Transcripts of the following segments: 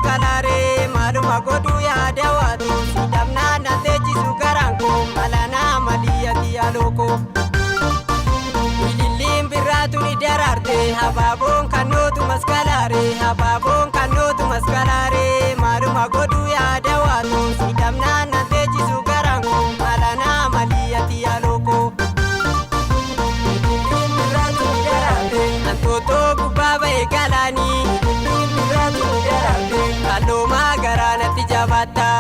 maskalare maluma godu ya dawatu sidamna nateji sugaranko malana maliyati aloko Ililin biratu ni dararte hababon kanotu maskalare maluma godu ya dawatu sidamna nateji sugaranko malana maliyati aloko Antoto kubaba egalani Kaloma garanati jabata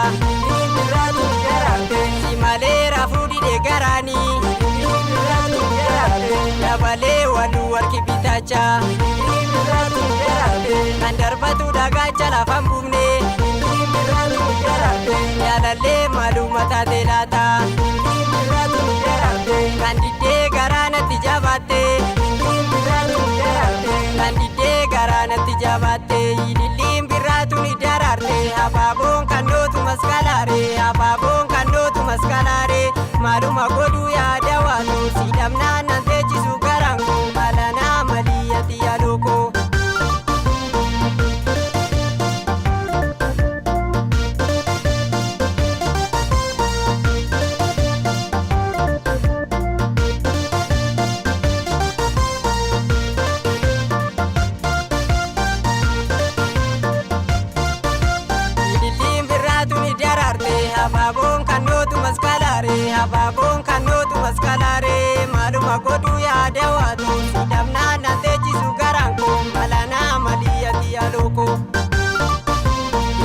Simalera fudi de garani Dabale walu warki bitacha Kandarbatu daga chala fambumne Yalale malumata delata Kandide garanati jabate Kandide garanati jabate Ililin biratu ni dararte Hababon kanotu maskalare Maluma godu ya dawatu sidamna nantechi sugaranko balana maliyati aloko Hababon kanotu maskalare maluma godu ya dawatu sidamna nateji sugaranko balana maliyati aloko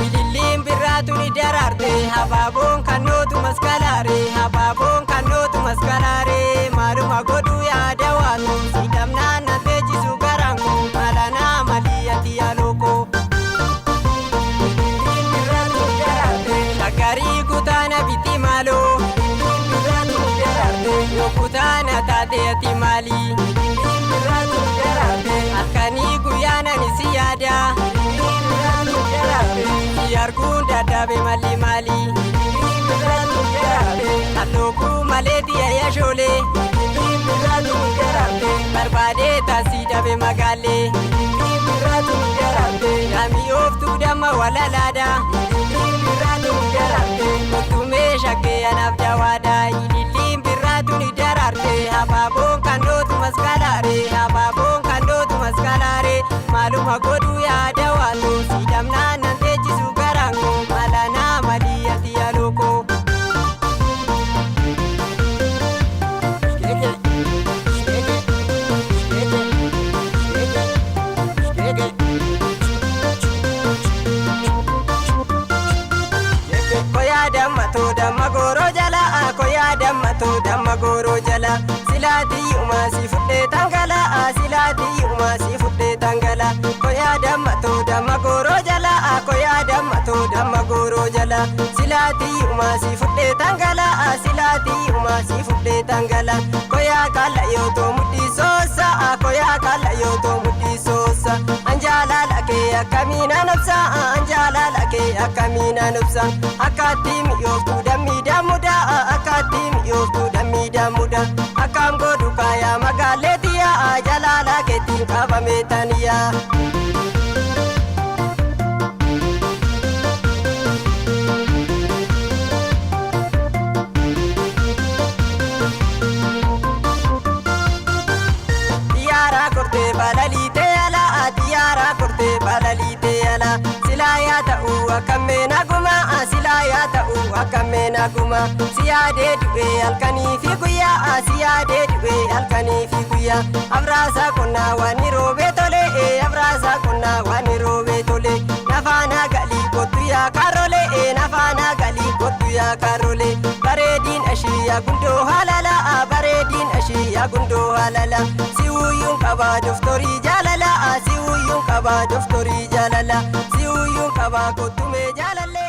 Ililin biratu ni dararte hababon kanotu maskalare maluma godu ya dawatu sidamna nateji sugaranko balana maliyati aloko Shagari kutana biti malo Yokutana tate atimali Akani guyana ni siyada Siyarkun dadabe mali Aloku maleti ayashole Barbade tasidabe magale Nami oftu dama walalada Kutume shake anabdawada Ililin biratu ni dararte Hababon kanotu maskalare Maluma godu ya dawatu sidamna nantechi sugaranko malana maliyati aloko damma goro jala silati umasi fudde tangala koya damma goro jala silati umasi fudde tangala koya kala yoto mudi sosa anjala lake akamina nafsa akatim yoftu dammi damuda akam godu kaya magaletia jalala keti kabametania Tiara korte balalite ala silaya ta'u akamena guma siyade duwe alkani fi guya abrasa kunna wani robe tole nafana gali kotu ya karole baredin ashiya gundo halala siwuyun kaba doftori jalala siwuyun kaba kotume jalale